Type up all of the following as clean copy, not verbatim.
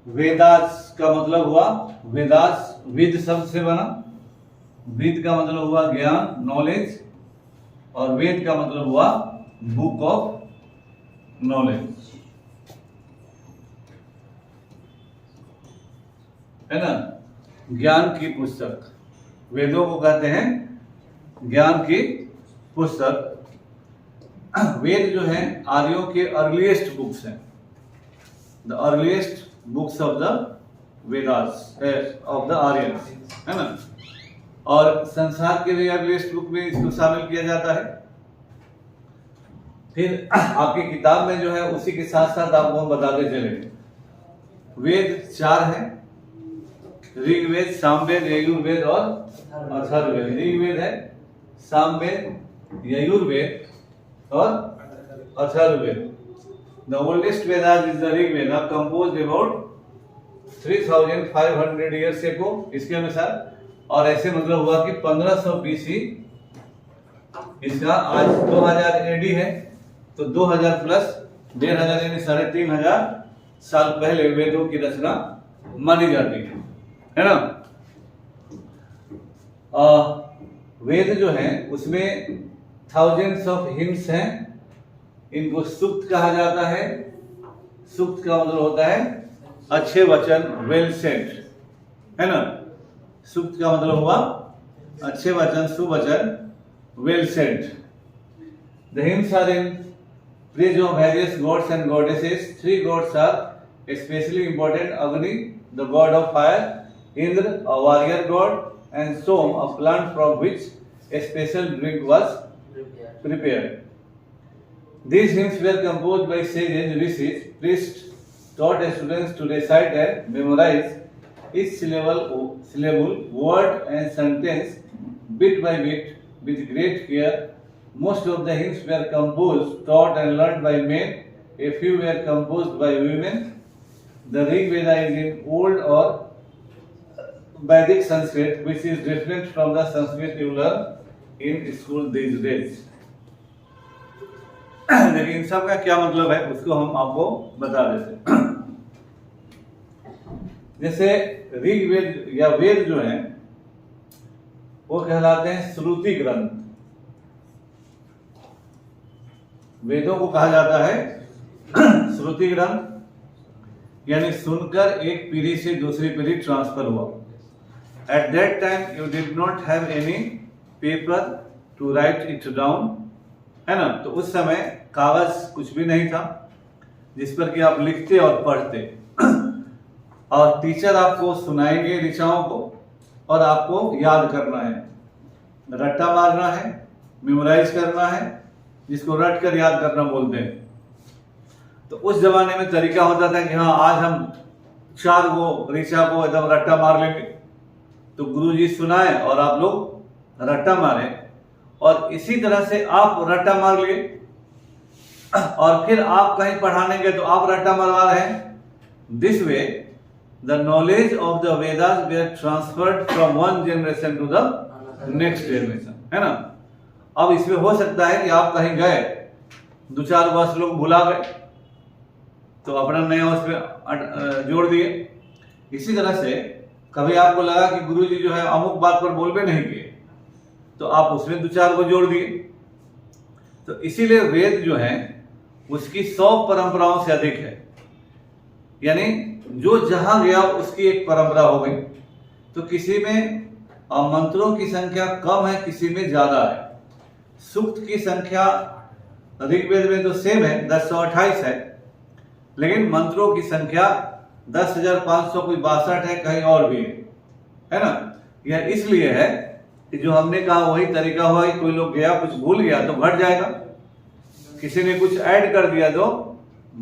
वेदास का मतलब हुआ, वेदास विद शब्द से बना, विद का मतलब हुआ ज्ञान, नॉलेज, और वेद का मतलब हुआ बुक ऑफ नॉलेज, है ना, ज्ञान की पुस्तक। वेदों को कहते हैं ज्ञान की पुस्तक। वेद जो है आर्यों के अर्लीस्ट बुक्स हैं, the earliest books of the Vedas of the Aryans, है ना। और संसार के भी अर्लीस्ट बुक में इसको शामिल किया जाता है। फिर आपकी किताब में जो है उसी के साथ साथ आपको हम बताते चलेंगे। वेद 4 हैं, ऋग्वेद, सामवेद, यजुर्वेद और अथर्ववेद। ऋग्वेद है, सामवेद, यजुर्वेद और Atharvaveda. The oldest Vedas is the Rig Veda, composed about 3500 years ago इसके अनुसार। और ऐसे मतलब हुआ कि 1500 BC इसका, आज 2000 AD है, तो 2000 प्लस 1500 यानी 3500 साल पहले वेदों की रचना मानी जाती है ना। वेद जो है उसमें थाउजेंड्स ऑफ हिम्स हैं। इनको सूक्त कहा जाता है। सूक्त का मतलब होता है अच्छे वचन, वेल सेड, है ना। सूक्त का मतलब हुआ अच्छे वचन, सुवचन, well said. The hymns are in praise of various gods and goddesses. 3 gods are especially important: Agni, the god of fire; Indra, a warrior god; and Som, a plant from which a special drink was prepared. These hymns were composed by sages, rishis, priests, taught students to recite and memorize each syllable, word and sentence bit by bit with great care. Most of the hymns were composed, taught and learned by men. A few were composed by women. The Rig Veda is in old or Vedic Sanskrit, which is different from the Sanskrit you learn in school these days. लेकिन इन सब का क्या मतलब है उसको हम आपको बता देते हैं। जैसे ऋग्वेद या वेद जो है वो कहलाते हैं श्रुति ग्रंथ। वेदों को कहा जाता है श्रुति ग्रंथ, यानी सुनकर एक पीढ़ी से दूसरी पीढ़ी ट्रांसफर हुआ। At that time you did not have any paper two right it down, है ना। तो उस समय कागज कुछ भी नहीं था जिस पर कि आप लिखते और पढ़ते, और टीचर आपको सुनाएंगे ऋचाओं को और आपको याद करना है, रट्टा मारना है, मेमोराइज करना है, जिसको रट कर याद करना बोलते हैं। तो उस जमाने में तरीका होता था कि हाँ आज हम 4 गो ऋचा को एकदम रट्टा मार लेंगे। तो गुरुजी सुनाए और आप लोग रट्टा मारे, और इसी तरह से आप रट्टा मार लिए और फिर आप कहीं पढ़ाने गए तो आप रट्टा मरवा रहे हैं। This way the knowledge of the Vedas were transferred from one generation to the next generation, है ना। अब इसमें हो सकता है कि आप कहीं गए, 2-4 वर्ष लोग भुला गए तो अपना नया उसमें जोड़ दिए। इसी तरह से कभी आपको लगा कि गुरुजी जो है अमुक बात पर बोलबे नहीं किए तो आप उसमें 2-4 को जोड़ दिए। तो इसीलिए वेद जो है उसकी 100 परंपराओं से अधिक है, यानी जो जहां गया उसकी एक परंपरा हो गई। तो किसी में मंत्रों की संख्या कम है, किसी में ज्यादा है। सूक्त की संख्या ऋग्वेद में तो सेम है, 1028 है, लेकिन मंत्रों की संख्या 10,562 है, कहीं और भी है ना। यह इसलिए है कि जो हमने कहा वही तरीका हुआ कि कोई लोग गया कुछ भूल गया तो घट जाएगा, किसी ने कुछ ऐड कर दिया तो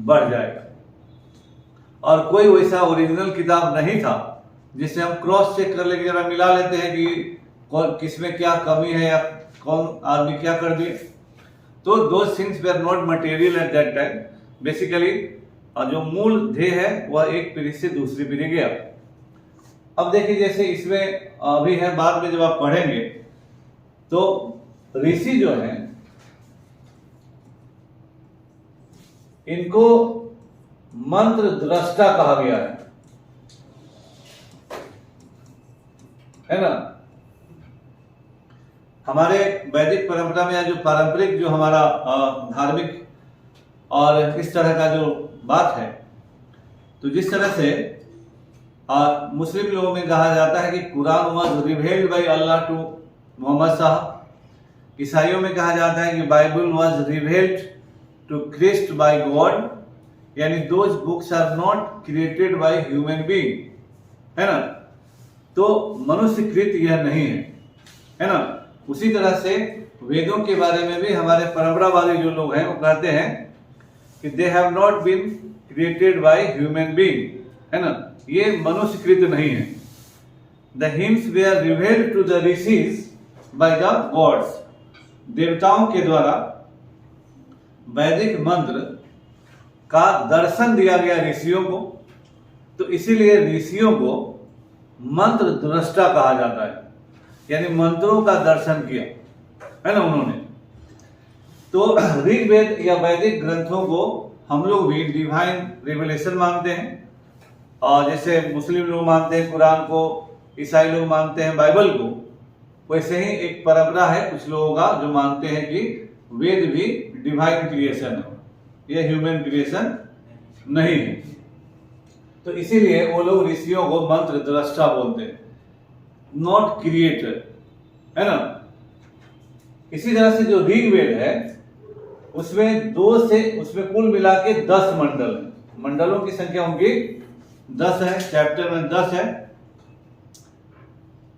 बढ़ जाएगा। और कोई वैसा ओरिजिनल किताब नहीं था जिससे हम क्रॉस चेक कर लेके जरा मिला लेते हैं कि किसमें क्या कमी है या कौन आदमी क्या कर दिए। तो दो things were not material at that time. Basically जो मूल ध्येय है वह एक पीढ़ी से दूसरी पीढ़ी गया। अब देखिए जैसे इसमें अभी है, बाद में जब आप पढ़ेंगे तो ऋषि जो है इनको मंत्र दृष्टा कहा गया है। है ना। हमारे वैदिक परंपरा में जो पारंपरिक जो हमारा धार्मिक और इस तरह का जो बात है, तो जिस तरह से मुस्लिम लोगों में कहा जाता है कि Quran was revealed by Allah to Muhammad Sahab, ईसाइयों में कहा जाता है कि Bible was revealed to Christ by God, यानी those books are not created by human being, है ना। तो मनुष्य कृत यह नहीं है ना। उसी तरह से वेदों के बारे में भी हमारे परंपरावादी जो लोग हैं वो कहते हैं कि they have not been created by human being, है ना, ये मनुष्यकृत नहीं है। The hymns were revealed to the rishis by the gods, देवताओं के द्वारा वैदिक मंत्र का दर्शन दिया गया ऋषियों को, तो इसीलिए ऋषियों को मंत्र दृष्टा कहा जाता है, यानी मंत्रों का दर्शन किया, है ना उन्होंने। तो ऋग्वेद या वैदिक ग्रंथों को हम लोग भी डिवाइन रिवलेशन मानते हैं, और जैसे मुस्लिम लोग मानते हैं कुरान को, ईसाई लोग मानते हैं बाइबल को, वैसे ही एक परंपरा है कुछ लोगों का जो मानते हैं कि वेद भी डिवाइन क्रिएशन है, ये ह्यूमन क्रिएशन नहीं है। तो इसीलिए वो लोग ऋषियों को मंत्र दृष्टा बोलते हैं, नॉट क्रिएटर, है ना। इसी तरह से जो ऋग्वेद है उसमें उसमें कुल मिला के 10 मंडल है। मंडलों की संख्या उनकी 10 है, चैप्टर में 10 है,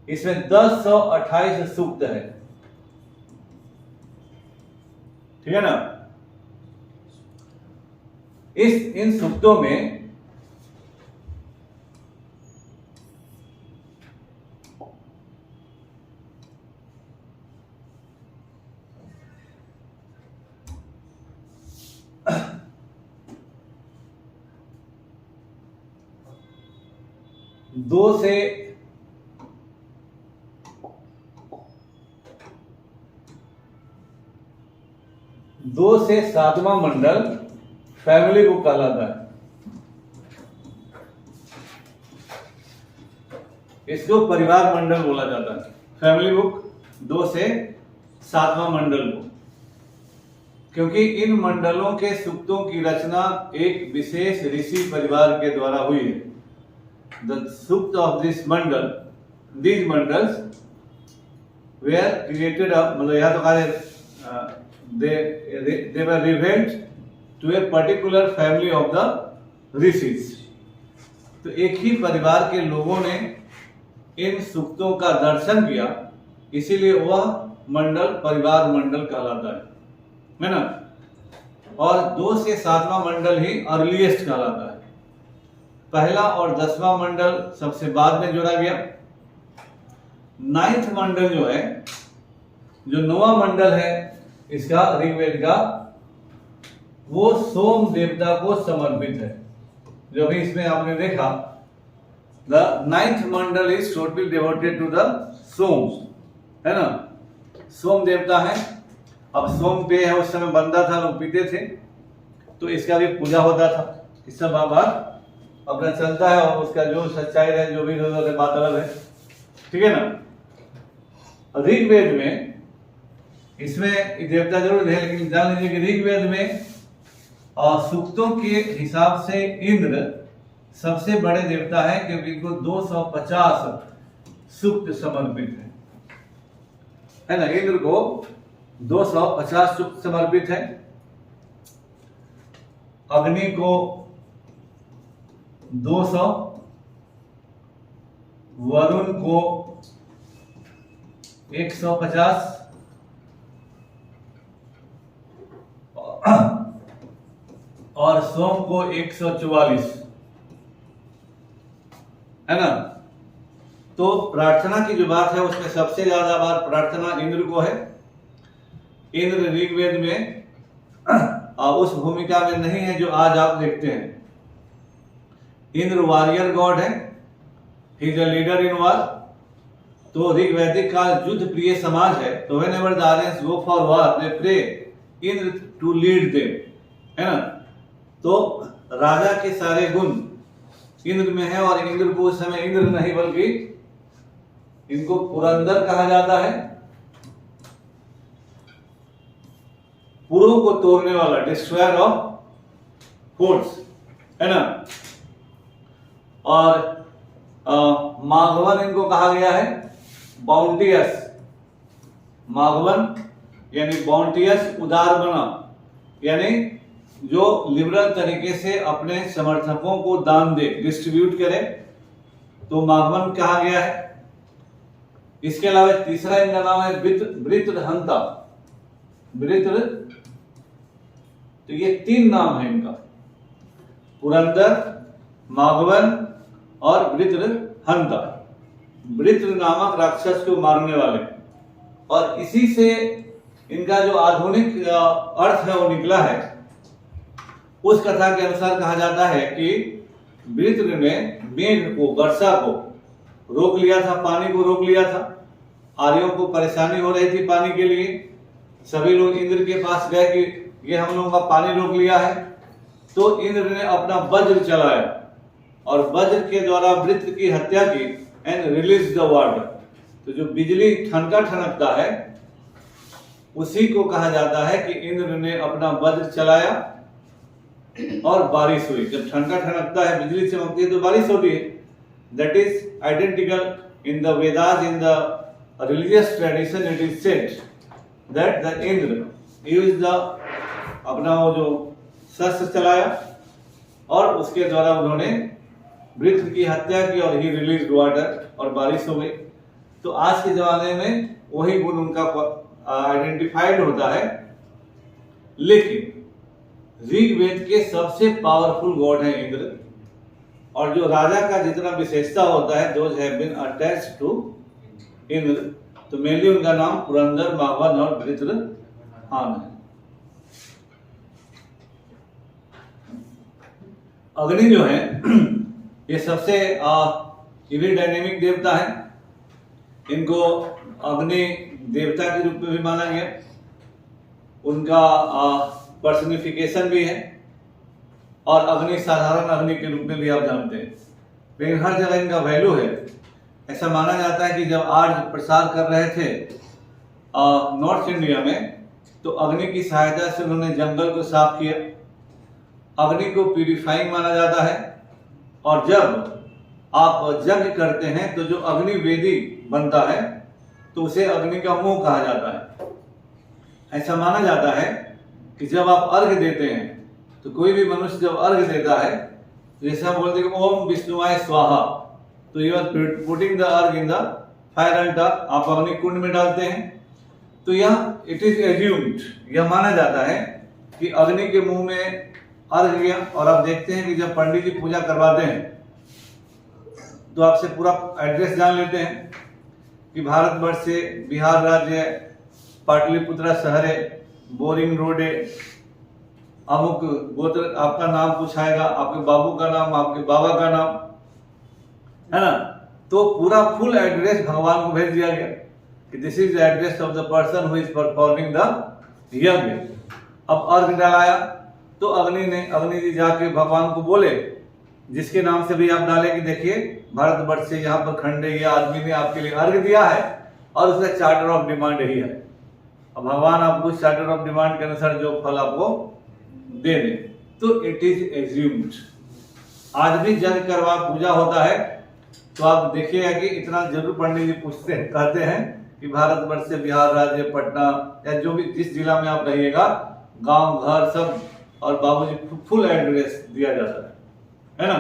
इसमें 1028 सूक्त है, ठीक है ना। इन सूक्तों में दो से 7वां मंडल फैमिली बुक कहलाता है। इसको परिवार मंडल बोला जाता है, फैमिली बुक 2 से 7वां मंडल को, क्योंकि इन मंडलों के सूक्तों की रचना एक विशेष ऋषि परिवार के द्वारा हुई है। The sukt of these mandals were created of, मतलब यहाँ तो कहा they were revealed to a particular family of the rishis। तो एक ही परिवार के लोगों ने इन सूक्तों का दर्शन किया, इसीलिए वह मंडल परिवार मंडल कहलाता है ना। और 2 से 7वां मंडल ही अर्लीएस्ट कहलाता है। पहला और 10वां मंडल सबसे बाद में जोड़ा गया। 9th मंडल जो है, जो 9वां मंडल है इसका ऋग्वेद का, वो सोम देवता को समर्पित है। जो भी इसमें आपने देखा, the 9th mandal is totally devoted to the Som, है ना। सोम देवता है। अब सोम पे है, उस समय बनता था, लोग पीते थे, तो इसका भी पूजा होता था। इस सब बात अपना चलता है, और उसका जो सच्चाई है, जो भी बात अलग है, ठीक है ना। ऋग्वेद में इसमें देवता जरूर है, लेकिन जान लीजिए कि ऋग्वेद में सूक्तों के हिसाब से इंद्र सबसे बड़े देवता है, क्योंकि इनको 250 सूक्त समर्पित है ना। इंद्र को 250 सूक्त समर्पित है। अग्नि को 200, वरुण को 150, और सोम को 144, है ना। तो प्रार्थना की जो बात है उसमें सबसे ज्यादा बार प्रार्थना इंद्र को है। इंद्र ऋग्वेद में उस भूमिका में नहीं है जो आज आप देखते हैं। इंद्र वॉरियर गॉड है, he is a leader in war. तो ऋग्वैदिक का युद्ध प्रिय समाज है, तो whenever the Aryans go for war they pray Indra to lead them, है ना। तो राजा के सारे गुण इंद्र में है, और इंद्र को उस समय इंद्र नहीं बल्कि इनको पुरंदर कहा जाता है, पुरों को तोड़ने वाला, डिस्ट्रॉयर ऑफ फोर्ट्स, है ना। और माघवन इनको कहा गया है बाउंटियस, माघवन यानी बाउंटियस, उदार बना, यानी जो लिबरल तरीके से अपने समर्थकों को दान दे, डिस्ट्रीब्यूट करे, तो माघवन कहा गया है। इसके अलावा तीसरा इनका नाम है वृत्रहंता, वृत्र, तो ये 3 नाम है इनका, पुरंदर, माघवन और वृत्रहंता, वृत्र नामक राक्षस को मारने वाले। और इसी से इनका जो आधुनिक अर्थ है वो निकला है। उस कथा के अनुसार कहा जाता है कि वृत्र ने मेघ को, वर्षा को रोक लिया था, पानी को रोक लिया था। आर्यों को परेशानी हो रही थी पानी के लिए, सभी लोग इंद्र के पास गए कि ये हम लोगों का पानी रोक लिया है। तो इंद्र ने अपना वज्र चलाया और वज्र के द्वारा वृत्र की हत्या की एंड रिलीज द वाटर। तो जो बिजली ठनका ठनकता है उसी को कहा जाता है कि इंद्र ने अपना वज्र चलाया और बारिश हुई। जब ठनका ठनकता है, बिजली चमकती है तो बारिश होती है। That is identical in the Vedas, in the religious tradition it is said that the Indra use the, अपना वो जो शस्त्र चलाया और उसके द्वारा उन्होंने वृत्र की हत्या की और ही रिलीज वाटर और बारिश हो गई। तो आज के जमाने में वही गुण उनका आइडेंटिफाइड होता है। लेकिन ऋग्वेद के सबसे पावरफुल गॉड है इंद्र, और जो राजा का जितना विशेषता होता है those have been attached to Indra. तो मेनली उनका नाम पुरंदर, माघवन और वृत्रहान है। अग्नि जो है ये सबसे डायनेमिक देवता है। इनको अग्नि देवता के रूप में भी माना गया, उनका पर्सनिफिकेशन भी है, और अग्नि साधारण अग्नि के रूप में भी आप जानते हैं। लेकिन हर जगह इनका वैल्यू है। ऐसा माना जाता है कि जब आर्य प्रसार कर रहे थे नॉर्थ इंडिया में, तो अग्नि की सहायता से उन्होंने जंगल को साफ किया। अग्नि को प्यूरिफाइंग माना जाता है, और जब आप यज्ञ करते हैं तो जो अग्नि वेदी बनता है तो उसे अग्नि का मुंह कहा जाता है। ऐसा माना जाता है कि जब आप अर्घ देते हैं, तो कोई भी मनुष्य जब अर्घ देता है, जैसे हम बोलते हैं ओम विष्णुवाय स्वाहा, तो यू आर पुटिंग द अर्घ इन द फायर अल्टर, आप अग्नि कुंड में डालते हैं। तो यह इट इज एज्यूम्ड, यह माना जाता है कि अग्नि के मुंह में अर्घ गया। और आप देखते हैं कि जब पंडित जी पूजा करवाते हैं तो आपसे पूरा एड्रेस जान लेते हैं कि भारतवर्ष से बिहार राज्य, पाटलिपुत्रा शहर है, बोरिंग रोड है, अमुक गोत्र, आपका नाम पूछाएगा, आपके बाबू का नाम, आपके बाबा का नाम, है ना। तो पूरा फुल एड्रेस भगवान को भेज दिया गया कि this is the address of the person who is performing the यज्ञ। अब अर्घ डालाया तो अग्नि जी जाके भगवान को बोले, जिसके नाम से भी आप डाले कि देखिए भारतवर्ष से यहाँ पर खंडे या आदमी ने आपके लिए अर्घ दिया है और उसका चार्टर ऑफ डिमांड यही है। अब भगवान आपको चार्टर ऑफ डिमांड के अनुसार जो फल आपको दे दे। तो इट इज एज्यूम्ड। आज भी यज्ञ करवा पूजा होता है तो आप देखिएगा कि इतना जरूर पंडित जी पूछते हैं, कहते हैं कि भारतवर्ष से बिहार राज्य, पटना या जो भी जिस जिला में आप रहिएगा, गांव घर सब, और बाबूजी फुल एड्रेस दिया जाता है ना।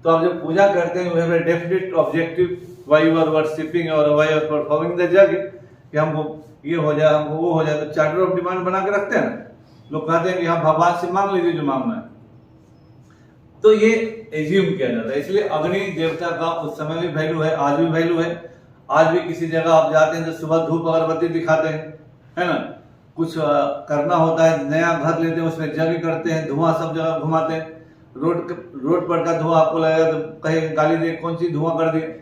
तो आप जब पूजा करते हैं, we have a definite objective why you are worshipping और why you are performing the yagya, कि हमको ये हो जाए, हमको वो हो जाए। तो चार्टर ऑफ डिमांड बना के रखते हैं ना, लोग कहते हैं कि हाँ भगवान से मांग लीजिए जो मांगना है। तो ये एज्यूम किया जाता है। इसलिए अग्नि देवता का उस समय भी वैल्यू है, आज भी वैल्यू है। आज भी किसी जगह आप जाते हैं तो सुबह धूप अगरबत्ती दिखाते हैं, है ना। कुछ करना होता है, नया घर लेते हैं, उसमें यज्ञ करते हैं, धुआं सब जगह घुमाते हैं। रोड पर का धुआं आपको लगेगा तो कहीं गाली दे, कौन सी धुआं कर दिए,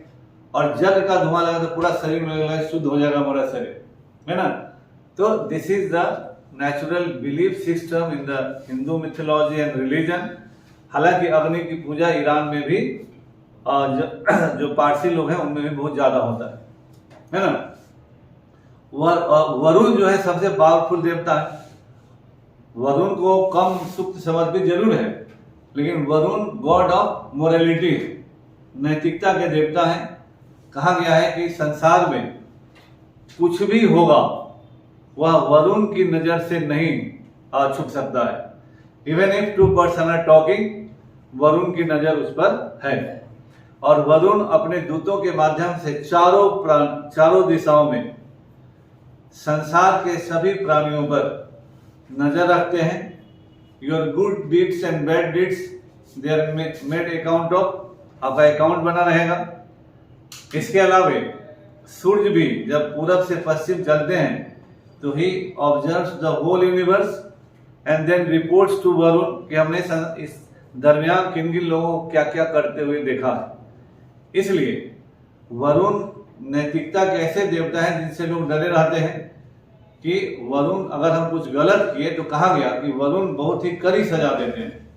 और यज्ञ का धुआं लगा तो पूरा शरीर में लगेगा, शुद्ध हो जाएगा हमारा शरीर, है ना। तो this is the natural belief system in the Hindu mythology and religion. हालांकि अग्नि की पूजा ईरान में भी जो पारसी लोग हैं उनमें भी बहुत ज्यादा होता है। है ना। वरुण जो है सबसे पावरफुल देवता है। वरुण को कम सुप्त समर्पित जरूर है, लेकिन वरुण गॉड ऑफ मोरालिटी, नैतिकता के देवता है। कहा गया है कि संसार में कुछ भी होगा वह वरुण की नजर से नहीं छुप सकता है। Even if two person are talking, Varuna की नजर उस पर है। और वरुण अपने दूतों के माध्यम से चारों दिशाओं में संसार के सभी प्राणियों पर नजर रखते हैं। Your good deeds and bad deeds their made account of, आपका अकाउंट बना रहेगा। इसके अलावा सूर्य भी जब पूरब से पश्चिम चलते हैं तो he observes the whole universe and then reports to Varun कि हमने इस दरमियान किन किन लोगों को क्या क्या करते हुए देखा है। इसलिए वरुण नैतिकता के ऐसे देवता हैं जिनसे लोग डरे रहते हैं कि वरुण अगर हम कुछ गलत किए तो कहा गया कि वरुण बहुत ही कड़ी सजा देते हैं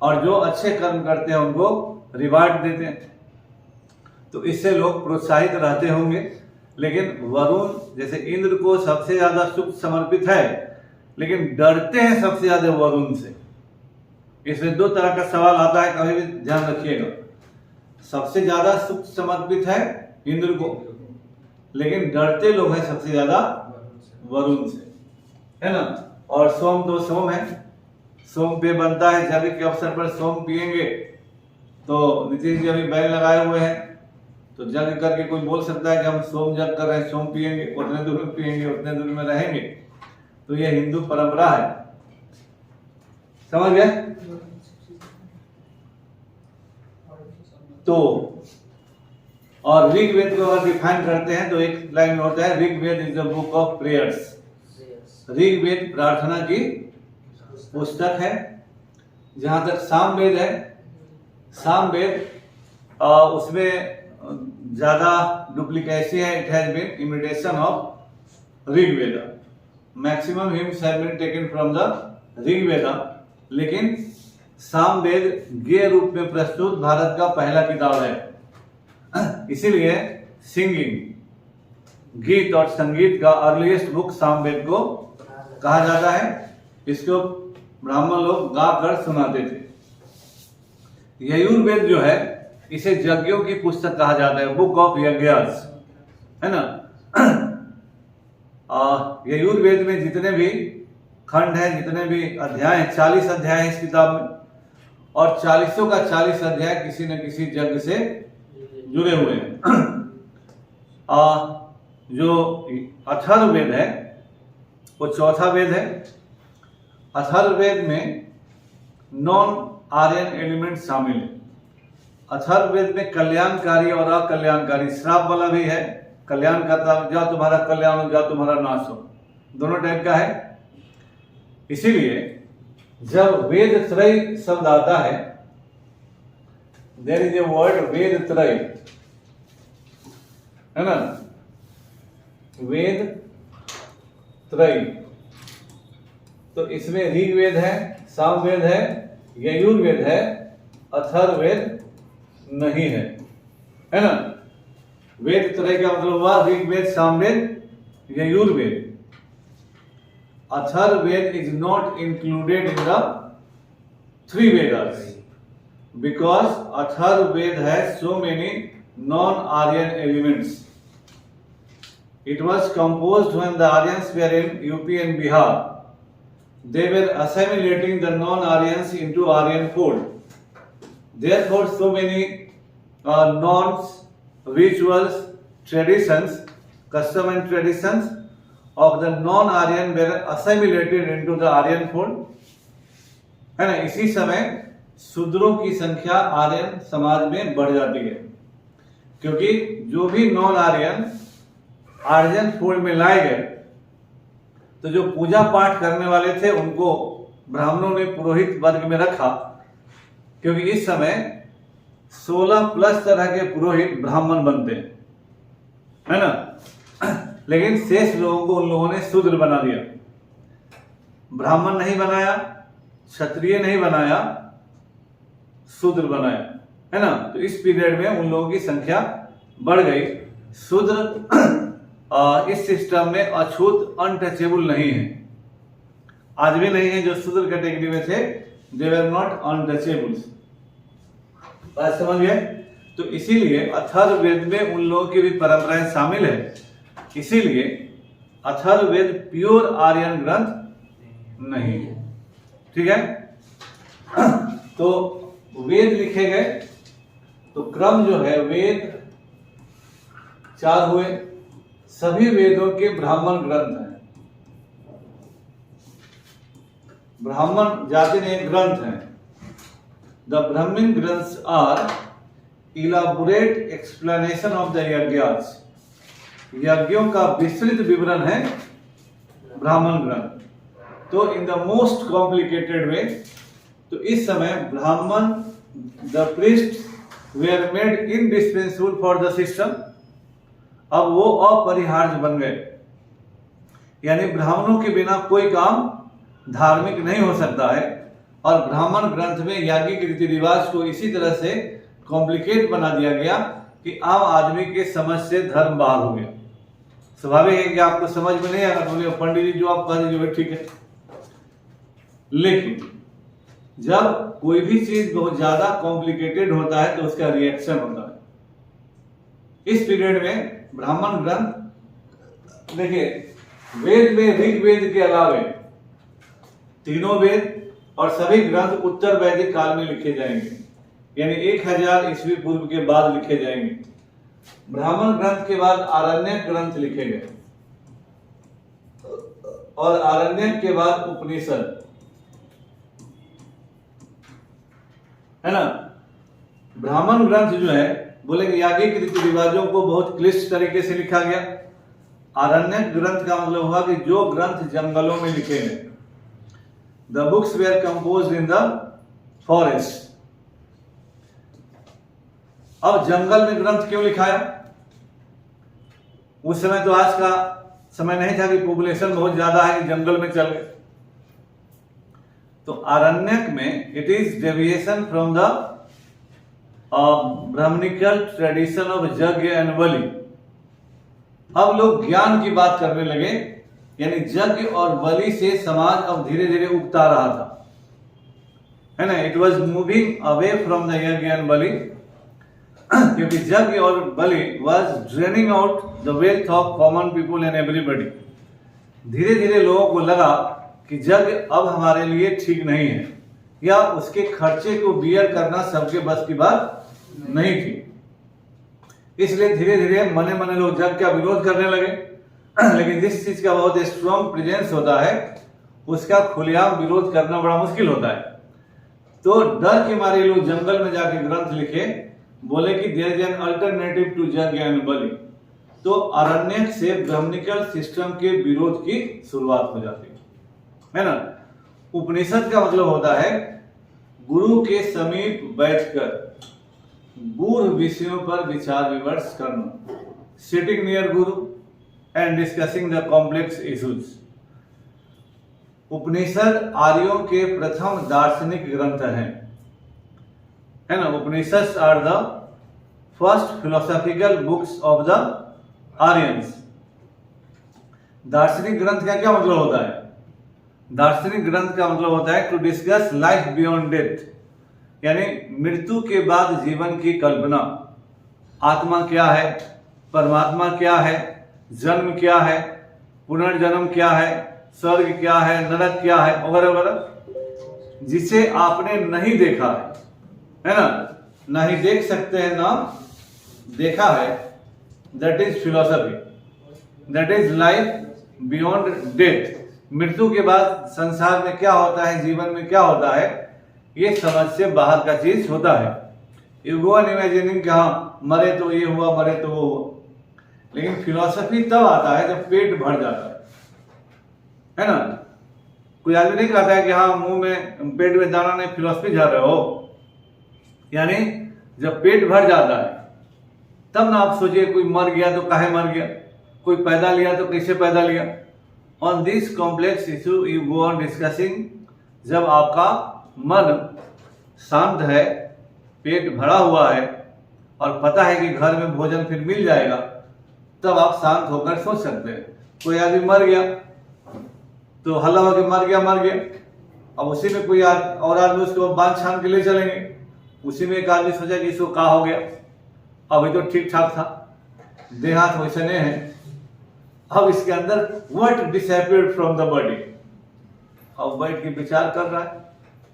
और जो अच्छे कर्म करते हैं उनको रिवार्ड देते हैं। तो इससे लोग प्रोत्साहित रहते होंगे। लेकिन वरुण जैसे इंद्र को सबसे ज्यादा सुख समर्पित है, लेकिन डरते हैं सबसे ज्यादा वरुण से। इसमें दो तरह का सवाल आता है, कभी भी ध्यान रखिएगा। सबसे ज्यादा सुख समर्पित है इंद्र को, लेकिन डरते लोग हैं सबसे ज्यादा वरुण से, है ना। और सोम तो सोम है, सोम पे बनता है। जब के अवसर पर सोम पिएंगे तो नीतीश जी अभी बैन लगाए हुए हैं, तो जग करके कोई बोल सकता है कि हम सोम जग कर रहे हैं, सोम पिएंगे, उतने दूर में पिएंगे, उतने दूर में रहेंगे। तो यह हिंदू परंपरा है, समझ गए। तो और ऋग्वेद को अगर डिफाइन करते हैं तो एक लाइन में होता है, Rigveda is the book of prayers. Rigveda प्रार्थना की पुस्तक है। जहां तक सामवेद है, सामवेद उसमें ज्यादा डुप्लीकेसी है। It has been imitation of Rigveda. Maximum hymns have been taken from the Rigveda, लेकिन सामवेद गेय रूप में प्रस्तुत भारत का पहला किताब है। इसीलिए सिंगिंग, गीत और संगीत का अर्लीस्ट बुक सामवेद को कहा जाता है। इसको ब्राह्मण लोग गा कर सुनाते थे। यजुर्वेद जो है इसे यज्ञों की पुस्तक कहा जाता है, बुक ऑफ यज्ञस, है ना। यजुर्वेद में जितने भी खंड हैं, जितने भी अध्याय हैं, 40 अध्याय हैं इस किताब में, और 40 का 40 अध्याय किसी न किसी यज्ञ से जुड़े हुए हैं। जो अथर्ववेद है वो चौथा वेद है। अथर्ववेद में नॉन आर्यन एलिमेंट शामिल है। अथर्ववेद में कल्याणकारी और अकल्याणकारी, श्राप वाला भी है, कल्याण करता जाओ तुम्हारा कल्याण हो, जाओ तुम्हारा नाश हो, दोनों टाइप का है। इसीलिए जब वेद त्रय शब्द आता है, देयर इज ए वर्ड वेद त्रय, है ना, वेद त्रय। तो इसमें ऋग्वेद है, सामवेद है, यजुर्वेद है, अथर्ववेद नहीं है ना। वेद त्रय का मतलब हुआ Rigveda, Samaveda, Yajurveda. Atharvaveda is not included in the three Vedas because Atharvaved has so many non-Aryan elements. It was composed when the Aryans were in UP and Bihar. They were assimilating the non-Aryans into Aryan fold. Therefore, so many norms, rituals, traditions, custom and traditions of the non-Aryan were assimilated into the Aryan fold, है ना। इसी समय शूद्रों की संख्या आर्यन समाज में बढ़ जाती है, क्योंकि जो भी नॉन आर्यन फोल्ड में लाए गए, तो जो पूजा पाठ करने वाले थे उनको ब्राह्मणों ने पुरोहित वर्ग में रखा, क्योंकि इस समय 16+ तरह के पुरोहित ब्राह्मण बनते हैं, है ना। लेकिन शेष लोगों को उन लोगों ने शूद्र बना दिया, ब्राह्मण नहीं बनाया, क्षत्रिय नहीं बनाया, शूद्र बनाया, है ना। तो इस पीरियड में उन लोगों की संख्या बढ़ गई। शूद्र इस सिस्टम में अछूत अनटचेबल नहीं है, आज भी नहीं है। जो शूद्र कैटेगरी में थे दे वर नॉट अनटचेबल। बात समझ गए? तो इसीलिए अथर्ववेद में उन लोगों की भी परंपराएं शामिल है, इसीलिए अथर्ववेद प्योर आर्यन ग्रंथ नहीं है। ठीक है? तो वेद लिखे गए, तो क्रम जो है वेद 4 हुए, सभी वेदों के ब्राह्मण ग्रंथ हैं, ब्राह्मण जाति ने एक ग्रंथ है। The Brahmana granths are elaborate explanation of the यज्ञास, यज्ञों का विस्तृत विवरण है ब्राह्मण ग्रंथ। तो in the most complicated way, तो इस समय Brahmin the priest were made indispensable for the system, अब वो अपरिहार्य बन गए, यानी ब्राह्मणों के बिना कोई काम धार्मिक नहीं हो सकता है। और ब्राह्मण ग्रंथ में याज्ञिक रीति रिवाज को इसी तरह से कॉम्प्लिकेट बना दिया गया कि आम आदमी के समझ से धर्म बाहर हो गया। स्वाभाविक है कि आपको समझ में नहीं आना, तो पंडित जी जो आप कह दीजिए ठीक है, लेकिन जब कोई भी चीज बहुत ज्यादा कॉम्प्लिकेटेड होता है तो उसका रिएक्शन होता है। इस पीरियड में ब्राह्मण ग्रंथ देखिए, वेद में ऋग्वेद के अलावे तीनों वेद और सभी ग्रंथ उत्तर वैदिक काल में लिखे जाएंगे, यानी 1000 ईस्वी पूर्व के बाद लिखे जाएंगे। ब्राह्मण ग्रंथ के बाद आरण्यक ग्रंथ लिखे गए और आरण्यक के बाद उपनिषद, है ना। ब्राह्मण ग्रंथ जो है बोले याज्ञिक रीति रिवाजों को बहुत क्लिष्ट तरीके से लिखा गया। आरण्यक ग्रंथ का मतलब हुआ कि जो ग्रंथ जंगलों में लिखे गए, the books were composed in the forest. अब जंगल में ग्रंथ क्यों लिखाया? उस समय तो आज का समय नहीं था कि पॉपुलेशन बहुत ज्यादा है कि जंगल में चल गए। तो आरण्यक में it is deviation from the Brahmanical tradition of yajna and bali. अब लोग ज्ञान की बात करने लगे, यानी यज्ञ और बलि से समाज अब धीरे धीरे उगता रहा था, है ना। It was moving away from the yagya and bali, क्योंकि यज्ञ और बलि was draining out the wealth of common people and everybody. धीरे धीरे लोगों को लगा कि यज्ञ अब हमारे लिए ठीक नहीं है, या उसके खर्चे को बियर करना सबके बस की बात नहीं थी। इसलिए धीरे धीरे मने मने लोग यज्ञ का विरोध करने लगे। लेकिन जिस चीज का बहुत स्ट्रॉन्ग प्रेजेंस होता है उसका खुलेआम विरोध करना बड़ा मुश्किल होता है। तो डर के मारे लोग जंगल में जाके ग्रंथ लिखे, बोले कि there is an alternative to yajna and bali. तो आरण्यक से ब्राह्मणिकल सिस्टम के विरोध की शुरुआत हो जाती है ना। उपनिषद का मतलब होता है गुरु के समीप बैठकर गूढ़ विषयों पर विचार विमर्श करना, sitting near guru and discussing the complex issues. Upanishad आर्यों के प्रथम दार्शनिक ग्रंथ हैं, है ना। Upanishad are the first philosophical books of the Aryans. दार्शनिक ग्रंथ का क्या मतलब होता है? दार्शनिक ग्रंथ का मतलब होता है to discuss life beyond death, यानी मृत्यु के बाद जीवन की कल्पना। आत्मा क्या है, परमात्मा क्या है, जन्म क्या है, पुनर्जन्म क्या है, स्वर्ग क्या है, नरक क्या है, वगैरह वगैरह, जिसे आपने नहीं देखा है ना, नहीं देख सकते हैं ना देखा है। That is philosophy, that is life beyond death. मृत्यु के बाद संसार में क्या होता है, जीवन में क्या होता है, ये समझ से बाहर का चीज होता है। यू गो ऑन इमेजिनिंग कि हाँ मरे तो ये हुआ, मरे तो वो हुआ। लेकिन फिलॉसफी तब आता है जब पेट भर जाता है ना। कोई आदमी नहीं कहता है कि हाँ मुंह में पेट में दाना नहीं, फिलॉसफी जा रहे हो। यानी जब पेट भर जाता है तब ना आप सोचिए कोई मर गया तो काहे मर गया, कोई पैदा लिया तो कैसे पैदा लिया। On this complex issue you go on discussing. जब आपका मन शांत है, पेट भरा हुआ है और पता है कि घर में भोजन फिर मिल जाएगा, तब आप शांत होकर सोच सकते हैं। कोई आदमी मर गया तो हल्ला हो के मर गया, अब उसी में कोई और आदमी उसको बांध छान के ले चलेंगे। उसी में एक आदमी सोचा कि इसको क्या हो गया, अभी तो ठीक ठाक था, देह हाथ वैसे नहीं है। अब इसके अंदर what disappeared from the body, अब बैठ के विचार कर रहा है,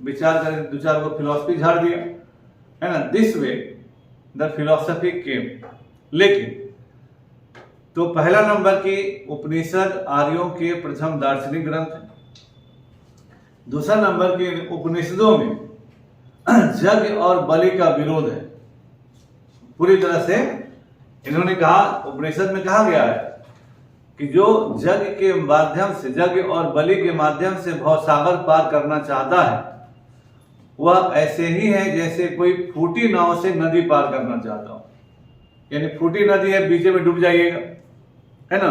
विचार करके दो चार को फिलोसफी झाड़ दिया, है ना। दिस वे द फिलोसफी केम। लेकिन तो पहला नंबर की उपनिषद आर्यों के प्रथम दार्शनिक ग्रंथ है। दूसरा नंबर के उपनिषदों में यज्ञ और बलि का विरोध है पूरी तरह से। इन्होंने कहा, उपनिषद में कहा गया है कि जो यज्ञ के माध्यम से, यज्ञ और बलि के माध्यम से भवसागर पार करना चाहता है, वह ऐसे ही है जैसे कोई फूटी नाव से नदी पार करना चाहता हो। यानी फूटी नदी है, बीच में डूब जाइएगा, है ना।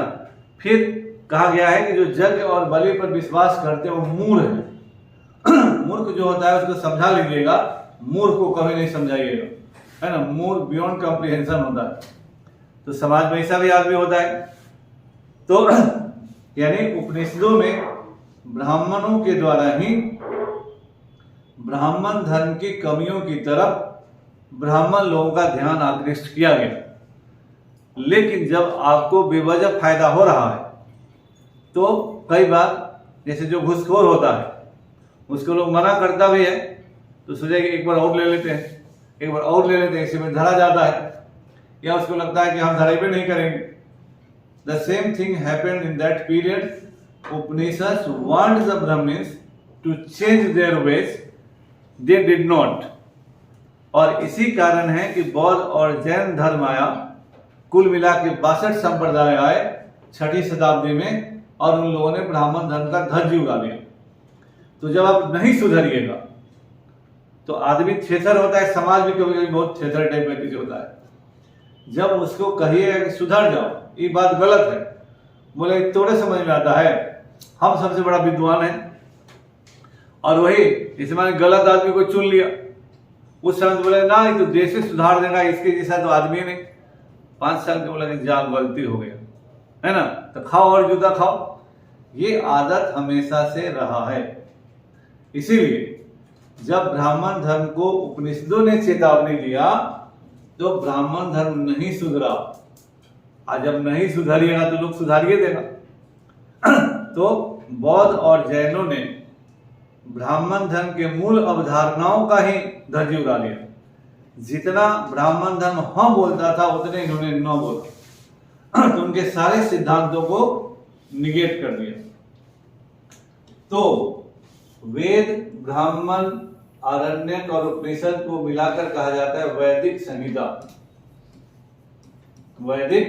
फिर कहा गया है कि जो यज्ञ और बलि पर विश्वास करते हैं वो मूर्ख है। मूर्ख जो होता है उसको समझा लीजिएगा, मूर्ख को कभी नहीं समझाइएगा, है ना। मूर्ख बियॉन्ड कॉम्प्रिहेंशन होता है। तो समाज में ऐसा भी आदमी होता है। तो यानी उपनिषदों में ब्राह्मणों के द्वारा ही ब्राह्मण धर्म की कमियों की तरफ ब्राह्मण लोगों का ध्यान आकृष्ट किया गया। लेकिन जब आपको बेवजह फायदा हो रहा है तो कई बार, जैसे जो घूसखोर होता है उसको लोग मना करता भी है तो सोचे कि एक बार और ले लेते हैं, एक बार और ले लेते हैं, इसी में धरा जाता है, या उसको लगता है कि हम धराई पे नहीं करेंगे। The same thing happened in that period. Upanishad want the Brahmins to change their ways, they did not. और इसी कारण है कि बौद्ध और जैन धर्म आया, कुल मिला के 62 संप्रदाय आए 6ठी शताब्दी में, और उन लोगों ने ब्राह्मण धर्म का ध्वज उगा दिया। तो जब आप नहीं सुधरिएगा तो आदमी थेथर होता है, समाज भी कभी कभी बहुत थेथर टाइप का चीज होता है। जब उसको कहिएगा कि सुधर जाओ, ये बात गलत है, बोले तोड़े समझ में आता है, हम सबसे बड़ा विद्वान है। और वही इस माने गलत आदमी को चुन लिया, उस समय बोले ना ये तो देश से सुधार देगा, इसके जैसा तो आदमी नहीं। 5 साल के बोला कि जा गलती हो गया, है ना, तो खाओ और जूता खाओ। ये आदत हमेशा से रहा है। इसीलिए जब ब्राह्मण धर्म को उपनिषदों ने चेतावनी दिया तो ब्राह्मण धर्म नहीं सुधरा। आज जब नहीं सुधरिएगा तो लोग सुधारिए देगा। तो बौद्ध और जैनों ने ब्राह्मण धर्म के मूल अवधारणाओं का ही ध्वज उड़ा लिया। जितना ब्राह्मण धर्म हाँ बोलता था उतने इन्होंने न बोला, तो उनके सारे सिद्धांतों को निगेट कर दिया। तो वेद, ब्राह्मण, आरण्यक और उपनिषद को मिलाकर कहा जाता है वैदिक संहिता। वैदिक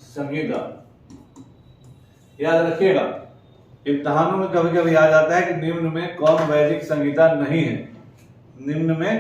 संहिता याद रखिएगा, इम्तिहानों में कभी कभी आ जाता है कि निम्न में कौन वैदिक संहिता नहीं है। निम्न में